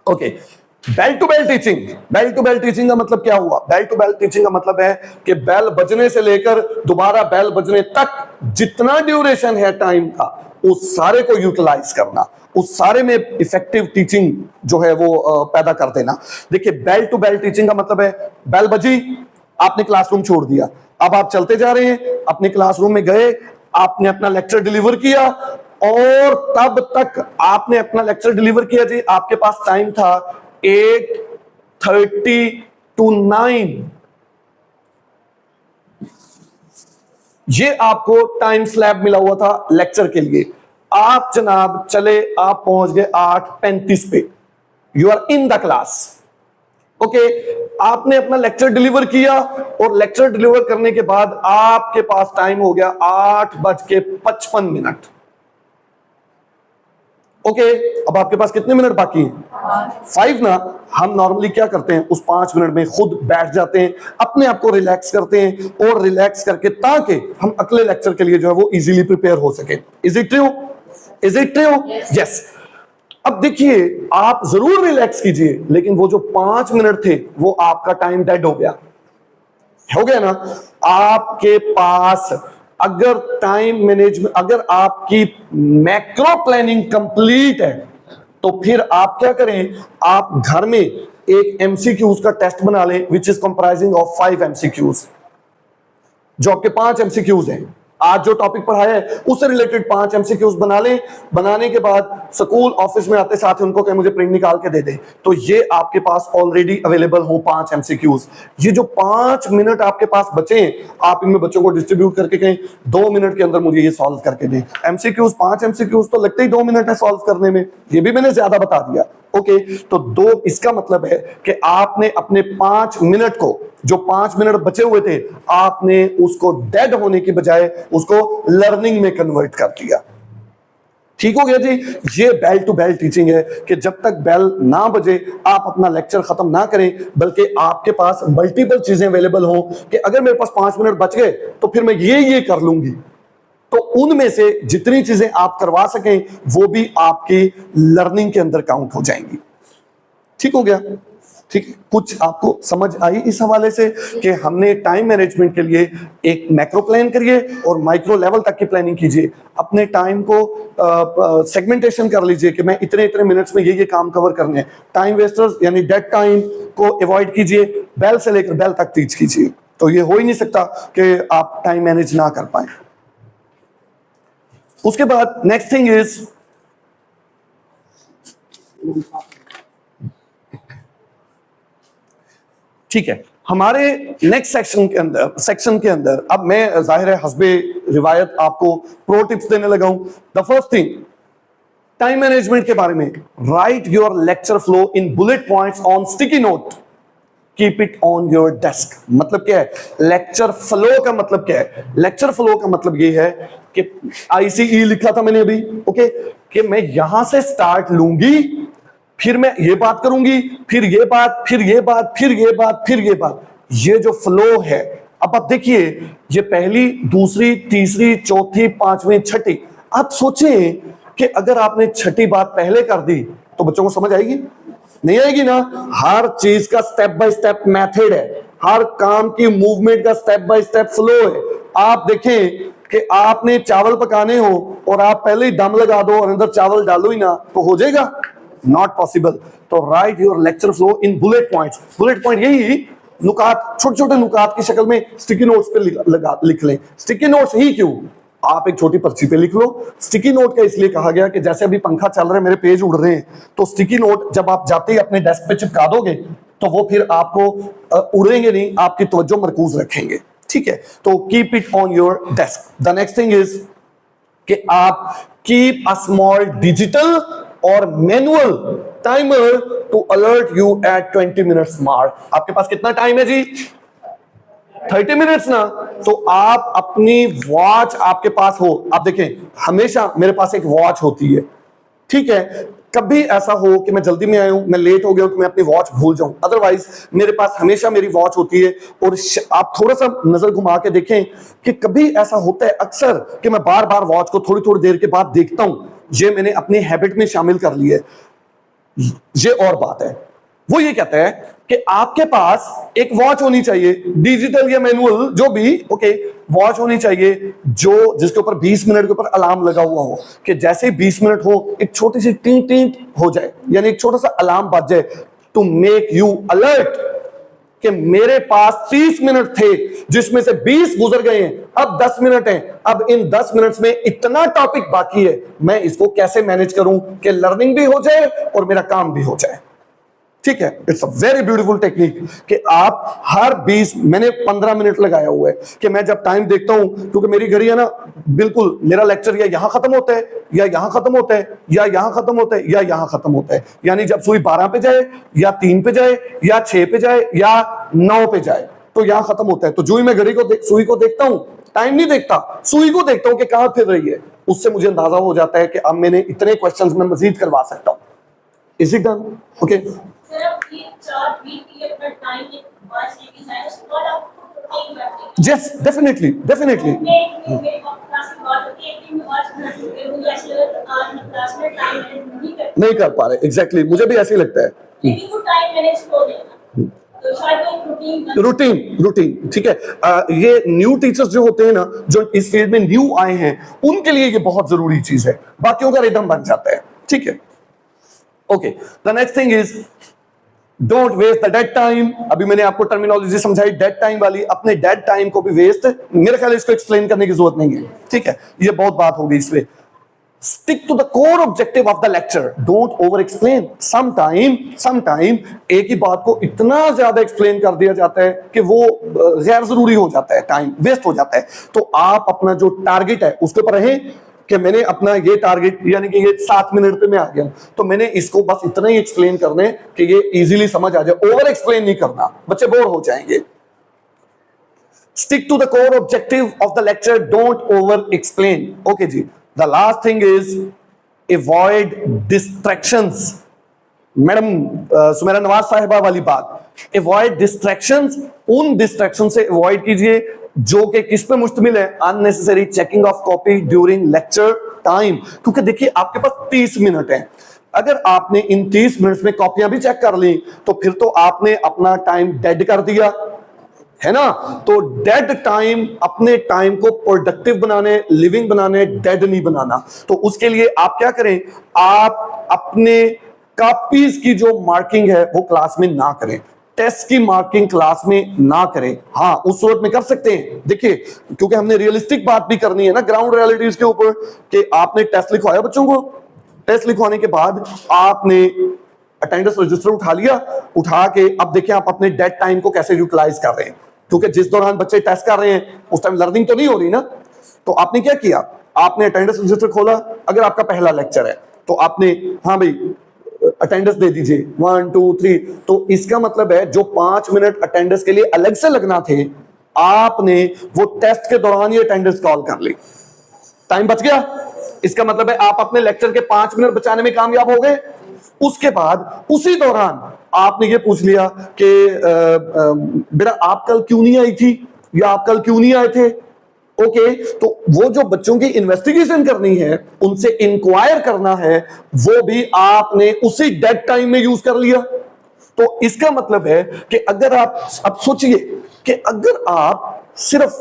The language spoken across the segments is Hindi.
Okay, bell to bell teaching. Bell to bell teaching का मतलब क्या हुआ? बेल टू बेल टीचिंग का मतलब है कि बेल बजने से लेकर दोबारा बेल बजने तक जितना ड्यूरेशन है टाइम का, उस सारे को यूटिलाइज करना, उस सारे में इफेक्टिव टीचिंग जो है वो पैदा कर देना। देखिए, बेल टू बेल टीचिंग का मतलब है बेल बजी, आपने क्लासरूम छोड़ दिया, अब आप चलते जा रहे हैं, अपने क्लासरूम में गए, आपने अपना लेक्चर डिलीवर किया, और तब तक आपने अपना लेक्चर डिलीवर किया जी, आपके पास टाइम था 8:30 to 9। ये आपको टाइम स्लैब मिला हुआ था लेक्चर के लिए। आप जनाब चले, आप पहुंच गए 8:35 पे, you are in the class. Okay, आपने अपना लेक्चर डिलीवर किया, और लेक्चर डिलीवर करने के बाद आपके पास टाइम हो गया 8:55। ओके, अब आपके पास कितने मिनट बाकी हैं? 5 ना। हम नॉर्मली क्या करते हैं, उस 5 मिनट में खुद बैठ जाते हैं, अपने आप को रिलैक्स करते हैं, और रिलैक्स करके ताकि हम अगले लेक्चर के लिए जो है वो इजीली प्रिपेयर हो सके। Is it true? Is it true? Yes. अब देखिए, आप जरूर रिलैक्स कीजिए, लेकिन वो जो 5 मिनट थे वो आपका टाइम डेड हो गया ना। आपके पास अगर टाइम मैनेजमेंट, अगर आपकी मैक्रो प्लानिंग कंप्लीट है, तो फिर आप क्या करें, आप घर में एक एमसीक्यूज का टेस्ट बना लें, which is comprising of 5 MCQs, जो आपके 5 एमसीक्यूज हैं। आज जो टॉपिक पढ़ाया है उससे रिलेटेड 5 एमसीक्यूज बना लें। बनाने के बाद स्कूल ऑफिस में आते साथ उनको कहें मुझे प्रिंट निकाल के दे दे, तो ये आपके पास ऑलरेडी अवेलेबल हो 5 एमसीक्यूज। ये जो 5 मिनट आपके पास बचे, आप इनमें बच्चों को डिस्ट्रीब्यूट करके कहें 2 मिनट के अंदर मुझे ये सॉल्व करके दें। एमसीक्यूज 5 एमसीक्यूज तो लगते ही 2 मिनट है सॉल्व करने में, ये भी मैंने ज्यादा बता दिया। ओके, तो 2, इसका मतलब है कि आपने अपने 5 मिनट को, जो 5 मिनट बचे हुए थे, आपने उसको डेड होने की बजाय उसको लर्निंग में कन्वर्ट कर दिया। ठीक हो गया जी। ये बेल टू बेल टीचिंग है कि जब तक बेल ना बजे आप अपना लेक्चर खत्म ना करें, बल्कि आपके पास मल्टीपल चीजें अवेलेबल हो कि अगर मेरे पास 5 मिनट बच गए तो फिर मैं ये कर लूंगी, तो उनमें से जितनी चीजें आप करवा सकें वो भी आपकी लर्निंग के अंदर काउंट हो जाएंगी। ठीक हो गया? ठीक है, कुछ आपको समझ आई इस हवाले से कि हमने टाइम मैनेजमेंट के लिए एक मैक्रो प्लान करिए और माइक्रो लेवल तक की प्लानिंग कीजिए। अपने टाइम को सेगमेंटेशन कर लीजिए कि मैं इतने इतने मिनट्स में ये काम कवर करने हैं। टाइम वेस्टर्स यानी डेड टाइम को अवॉइड कीजिए, बेल से लेकर बेल तक टीच कीजिए। तो ये हो ही नहीं सकता कि आप टाइम मैनेज ना कर पाए। उसके बाद नेक्स्ट थिंग इज, ठीक है, हमारे नेक्स्ट सेक्शन के अंदर अब मैं जाहिर है हस्बे रिवायत आपको प्रो टिप्स देने लगा हूं। The first thing, time management के बारे में, right your lecture flow in bullet points on sticky note, keep it on your desk. मतलब क्या है लेक्चर फ्लो का? मतलब क्या है लेक्चर फ्लो का? मतलब ये है कि ICE लिखा था मैंने अभी, ओके, कि मैं यहां से स्टार्ट लूंगी, फिर मैं ये बात करूंगी, फिर ये बात, फिर ये बात, फिर ये बात, फिर ये बात। ये जो फ्लो है, अब आप देखिए, ये पहली, दूसरी, तीसरी, चौथी, पांचवी, छठी। आप सोचें कि अगर आपने छठी बात पहले कर दी तो बच्चों को समझ आएगी? नहीं आएगी ना। हर चीज का स्टेप बाय स्टेप मेथड है, हर काम की मूवमेंट का स्टेप बाय स्टेप फ्लो है। आप देखें कि आपने चावल पकाने हो और आप पहले ही दम लगा दो और अंदर चावल डालो ही ना, तो हो जाएगा? Not possible. तो write your lecture flow in bullet points. Bullet point यही नुकात, छोटे छोटे नुकात की शक्ल में स्टिकी नोट्स पे लिख लें। स्टिकी नोट्स ही क्यों, आप एक छोटी पर्ची पे लिख लो। स्टिकी नोट का इसलिए कहा गया कि जैसे अभी पंखा चल रहा है, मेरे पेज उड़ रहे हैं, तो स्टिकी नोट जब आप जाते ही अपने डेस्क पे चिपका दोगे तो वो फिर आपको उड़ेंगे नहीं, आपकी तवज्जो मरकूज रखेंगे। ठीक है, तो keep it on your desk. The next thing is कि आप कीप अ स्मॉल डिजिटल और manual timer to alert you at 20 minutes mark. आपके पास कितना टाइम है जी? 30 मिनट्स ना। तो आप अपनी वॉच आपके पास हो, आप देखें हमेशा मेरे पास एक वॉच होती है, ठीक है। कभी ऐसा हो कि मैं जल्दी में आया हूं, मैं लेट हो गया हूं, तो मैं अपनी वॉच भूल जाऊं, अदरवाइज मेरे पास हमेशा मेरी वॉच होती है। और आप थोड़ा सा नजर घुमा के देखें कि कभी ऐसा होता है अक्सर कि मैं बार बार वॉच को थोड़ी थोड़ी देर के बाद देखता हूं। ये मैंने अपनी हैबिट में शामिल कर लिया है। ये और बात है। वो ये कहता है कि आपके पास एक वॉच होनी चाहिए, डिजिटल या मैनुअल जो भी, ओके, वॉच होनी चाहिए जो जिसके ऊपर 20 मिनट के ऊपर अलार्म लगा हुआ हो, कि जैसे ही 20 मिनट हो एक छोटी सी टीं टीं हो जाए, यानी एक छोटा सा अलार्म बज जाए टू मेक यू अलर्ट कि मेरे पास 30 मिनट थे जिसमें से 20 गुजर गए हैं, अब 10 मिनट हैं, अब इन 10 मिनट्स में इतना टॉपिक बाकी है, मैं इसको कैसे मैनेज करूं कि लर्निंग भी हो जाए और मेरा काम भी हो जाए। ठीक है, it's a very beautiful technique कि आप हर 20, मैंने 15 मिनट लगाया हुआ है कि मैं जब टाइम देखता हूं, क्योंकि मेरी घड़ी है ना, बिल्कुल मेरा लेक्चर या यहां खत्म होता है या यहां खत्म होता है या यहां खत्म होता है या यहां खत्म होता है, यानी जब सुई 12 पे जाए या 3 पे जाए या 6 पे जाए या 9 पे जाए तो यहां खत्म होता है। तो जो ही मैं घड़ी को सुई को देखता हूं, टाइम नहीं देखता, सुई को देखता हूं कि कहां फिर रही है, उससे मुझे अंदाजा हो जाता है कि अब मैंने इतने क्वेश्चंस में मजीद करवा सकता हूं। Is it done? Okay, yes, definitely, definitely. नहीं कर पा रहे, एग्जैक्टली, मुझे भी ऐसे ही लगता है। रूटीन, रूटीन, ठीक है। ये न्यू टीचर्स जो होते हैं ना, जो इस फील्ड में न्यू आए हैं, उनके लिए ये बहुत जरूरी चीज है, बाकियों का रिदम बन जाता है। ठीक है, okay. The next thing is don't waste the dead time. अभी मैंने आपको टर्मिनोलॉजी समझाई डेड टाइम वाली, अपने डेड टाइम को भी वेस्ट, मेरे ख्याल इसको एक्सप्लेन करने की जरूरत नहीं है। ठीक है, ये बहुत बात होगी इसमें। Stick to the core objective of the lecture, don't over explain. Sometime एक ही बात को इतना ज्यादा एक्सप्लेन कर दिया जाता है कि वो गैर जरूरी हो जाता है, टाइम वेस्ट हो जाता है। तो आप अपना जो टारगेट है उसके ऊपर रहें कि मैंने अपना ये टारगेट, यानी कि ये 7 मिनट पे मैं आ गया, तो मैंने इसको बस इतना ही एक्सप्लेन करने कि ये इजीली समझ आ जाए, ओवर एक्सप्लेन नहीं करना, बच्चे बोर हो जाएंगे। Stick to the core objective of the lecture, don't over explain. Okay जी, the last thing is avoid distractions. Madam Sumera Nawaz साहिबा वाली बात, अवॉइड डिस्ट्रैक्शंस, उन डिस्ट्रैक्शन से अवॉइड कीजिए जो कि किस पे मुश्तमिल है, unnecessary checking of copy during lecture time. क्योंकि देखिए आपके पास 30 मिनट है, अगर आपने इन 30 मिनट में कॉपियां भी चेक कर ली तो फिर तो आपने अपना टाइम डेड कर दिया है ना। तो डेड टाइम, अपने टाइम को प्रोडक्टिव बनाने, लिविंग बनाने, डेड नहीं बनाना। तो उसके लिए आप क्या करें, आप अपने कॉपीज की जो मार्किंग है वो क्लास में ना करें, टेस्ट की मार्किंग क्लास में ना करें। हाँ, उस सूरत में कर सकते हैं, देखिए, क्योंकि हमने रियलिस्टिक बात भी करनी है ना, ग्राउंड रियलिटीज के ऊपर, कि आपने टेस्ट लिखवाया बच्चों को, टेस्ट लिखवाने के बाद आपने अटेंडेंस रजिस्टर उठा लिया, उठा के अब देखिए आप अपने डेड टाइम को कैसे यूटिलाइज कर रहे हैं, क्योंकि जिस दौरान बच्चे टेस्ट कर रहे हैं उस टाइम लर्निंग तो नहीं हो रही ना। तो आपने क्या किया, आपने अटेंडेंस रजिस्टर खोला, अगर आपका पहला लेक्चर है तो आपने, हाँ भाई अटेंडेंस दे दीजिए 1 2 3, तो इसका मतलब है जो 5 मिनट अटेंडेंस के लिए अलग से लगना थे, आपने वो टेस्ट के दौरान ही अटेंडेंस कॉल कर ली, टाइम बच गया। इसका मतलब है आप अपने लेक्चर के 5 मिनट बचाने में कामयाब हो गए। उसके बाद उसी दौरान आपने ये पूछ लिया कि बेटा आप कल क्यों नहीं आई थी, या आप कल क्यों नहीं आए थे। ओके, तो वो जो बच्चों की इन्वेस्टिगेशन करनी है, उनसे इंक्वायर करना है, वो भी आपने उसी डेड टाइम में यूज कर लिया। तो इसका मतलब है कि अगर आप, अब सोचिए कि अगर आप सिर्फ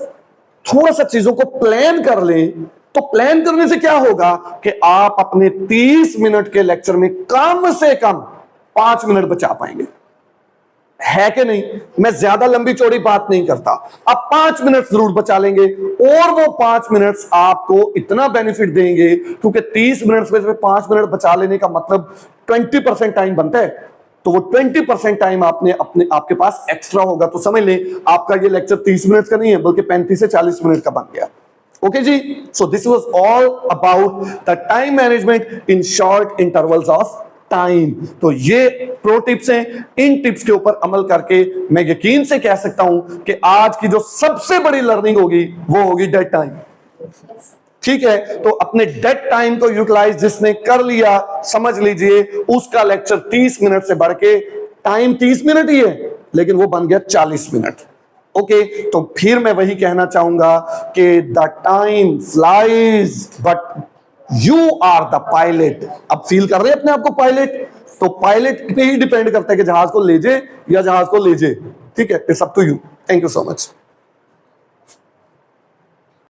थोड़ा सा चीजों को प्लान कर लें, तो प्लान करने से क्या होगा कि आप अपने 30 मिनट के लेक्चर में कम से कम 5 मिनट बचा पाएंगे, है कि नहीं। मैं ज्यादा लंबी चौड़ी बात नहीं करता, आप 5 मिनट जरूर बचा लेंगे, और वो 5 मिनट्स आपको इतना बेनिफिट देंगे, क्योंकि 30 मिनट में से 5 मिनट बचा लेने का मतलब 20% टाइम बनता है। तो वो 20% टाइम आपके पास एक्स्ट्रा होगा। तो समझ लें आपका ये लेक्चर 30 मिनट का नहीं है, बल्कि 35 से 40 मिनट का बन गया। ओके जी, so this was all about the time management in short intervals of time. तो ये प्रो टिप्स हैं, इन टिप्स के ऊपर अमल करके मैं यकीन से कह सकता हूं कि आज की जो सबसे बड़ी लर्निंग होगी वो होगी डेड टाइम। ठीक है, तो अपने डेड टाइम को यूटिलाइज जिसने कर लिया, समझ लीजिए उसका लेक्चर 30 मिनट से बढ़ के, टाइम 30 मिनट ही है लेकिन वो बन गया 40 मिनट। ओके, तो फिर मैं वही कहना चाहूंगा कि the time flies but you are the pilot. अब फील कर रहे हैं अपने आप को पायलट, तो पायलट पे ही डिपेंड करता है कि जहाज को ले जाए या जहाज को ले जाए। ठीक है, it's up to you. Thank you so much.